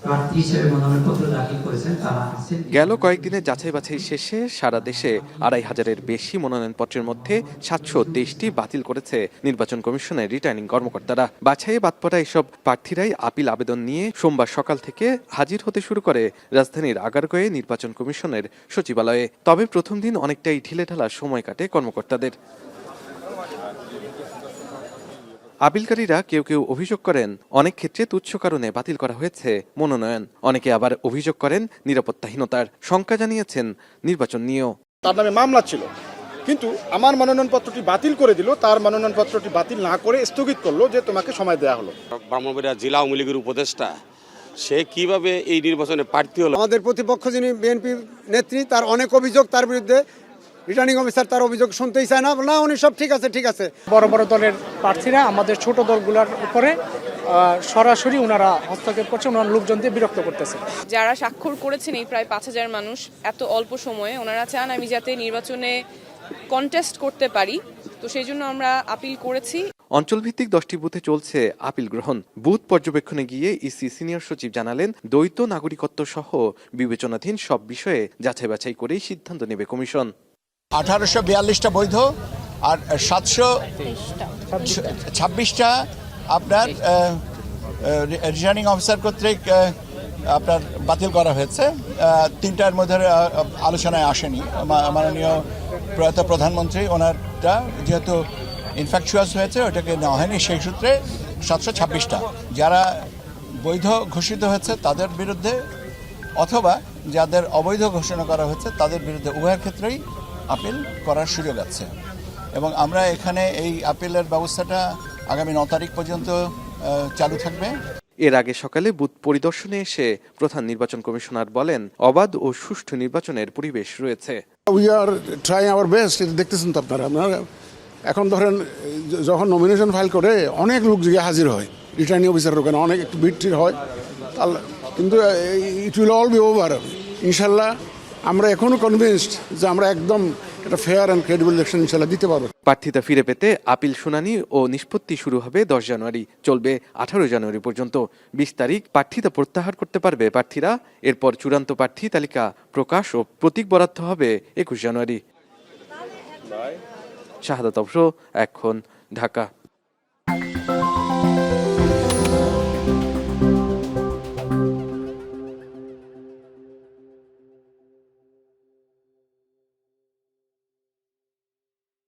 প্রার্থী হিসেবে মনোনয়নপত্র দাখিল করেছেন তারা আছেন। গেল কয়েকদিনের যাচাই বাছাই শেষে সারা দেশে ২৫০০-এর বেশি মনোনয়নপত্রের মধ্যে ৭২৩টি বাতিল করেছে নির্বাচন কমিশনের রিটার্নিং কর্মকর্তারা। বাছাইয়ে বাদ পড়া এসব প্রার্থীরাই আপিল আবেদন নিয়ে সোমবার সকাল থেকে হাজির হতে শুরু করে রাজধানীর আগারগাঁওয়ে নির্বাচন কমিশনের সচিবালয়ে। তবে প্রথম দিন অনেকটাই ঢিলেঢালা সময় কাটে কর্মকর্তাদের। আপিলকারীরা কেউ কেউ অভিযোগ করেন অনেক ক্ষেত্রে তুচ্ছ কারণে বাতিল করা হয়েছে মনোনয়ন, অনেকে আবার অভিযোগ করেন নিরাপত্তাহীনতার। শঙ্কা জানিয়েছেন নির্বাচন নিয়েও। তার নামে মামলা ছিল, কিন্তু আমার মনোনয়নপত্রটি বাতিল করে দিল, তার মনোনয়নপত্রটি বাতিল না করে স্থগিত করলো যে তোমাকে সময় দেওয়া হলো। ব্রাহ্মণবাড়িয়া জেলা আওয়ামী লীগের উপদেষ্টা সে কিভাবে এই নির্বাচনে প্রার্থী হলো। আমাদের প্রতিপক্ষ যিনি বিএনপি নেত্রী, তার অনেক অভিযোগ, তার বিরুদ্ধে রিটার্নিং অফিসার তার অভিযোগ শুনতেই চায় না, না উনি সব ঠিক আছে ঠিক আছে। বড় বড় দলের প্রার্থীরা আমাদের ছোট দলগুলোর উপরে সরাসরি ওনারা হস্তক্ষেপ করছে, ওনারা লোকজন দিয়ে বিরক্ত করতেছে। যারা স্বাক্ষর করেছেন এই প্রায় ৫,০০০ মানুষ এত অল্প সময়ে, ওনারা চান আমি যাতে নির্বাচনে কন্টেস্ট করতে পারি, তো সেই জন্য আমরা আপিল করেছি। অঞ্চলভিত্তিক 10টি বুথে চলছে আপিল গ্রহণ। বুথ পর্যবেক্ষণে গিয়ে ইসি সিনিয়র সচিব জানালেন, দ্বৈত নাগরিকত্ব সহ বিবেচনাধীন সব বিষয়ে যাচাই বাছাই করেই সিদ্ধান্ত নেবে কমিশন। 1842টা বৈধ আর 726টা আপনার রিটার্নিং অফিসার কর্তৃক আপনার বাতিল করা হয়েছে। 3টার মধ্যে আলোচনায় আসেনি। মাননীয় প্রয়াত প্রধানমন্ত্রী ওনারটা যেহেতু ইনফ্যাকচুয়াস হয়েছে, ওটাকে নেওয়া হয়নি, সেই সূত্রে 726টা যারা বৈধ ঘোষিত হয়েছে তাদের বিরুদ্ধে অথবা যাদের অবৈধ ঘোষণা করা হয়েছে তাদের বিরুদ্ধে উভয়ের ক্ষেত্রেই আপিল করার সুযোগ আছে। এবং আমরা এখানে এই আপিলের ব্যবস্থাটা আগামী 9 তারিখ পর্যন্ত চালু থাকবে। এর আগে সকালে বুথ পরিদর্শনে এসে প্রধান নির্বাচন কমিশনার বলেন, অবাধ ও সুষ্ঠু নির্বাচনের পরিবেশ রয়েছে। We are trying our best. দেখতেছেন তো আপনারা এখন ধরেন যখন নমিনেশন ফাইল করে অনেক লোক গিয়ে হাজির হয়, রিটার্নিং অফিসারের ওখানে অনেক একটু ভিড় হয়, কিন্তু it will all be over ইনশাল্লাহ। আমরা এখনো কনভিন্সড যে আমরা একদম একটা ফেয়ার অ্যান্ড ক্রেডিবল ইলেকশন ইনশাল্লাহ দিতে পারবো। প্রার্থিতা ফিরে পেতে আপিল শুনানি ও নিষ্পত্তি শুরু হবে 10 জানুয়ারি, চলবে 18 জানুয়ারি পর্যন্ত। 20 তারিখ প্রার্থিতা প্রত্যাহার করতে পারবে প্রার্থীরা। এরপর চূড়ান্ত প্রার্থী তালিকা প্রকাশ ও প্রতীক বরাদ্দ হবে 21 জানুয়ারি। শাহাদাত অফরো, এখন, ঢাকা।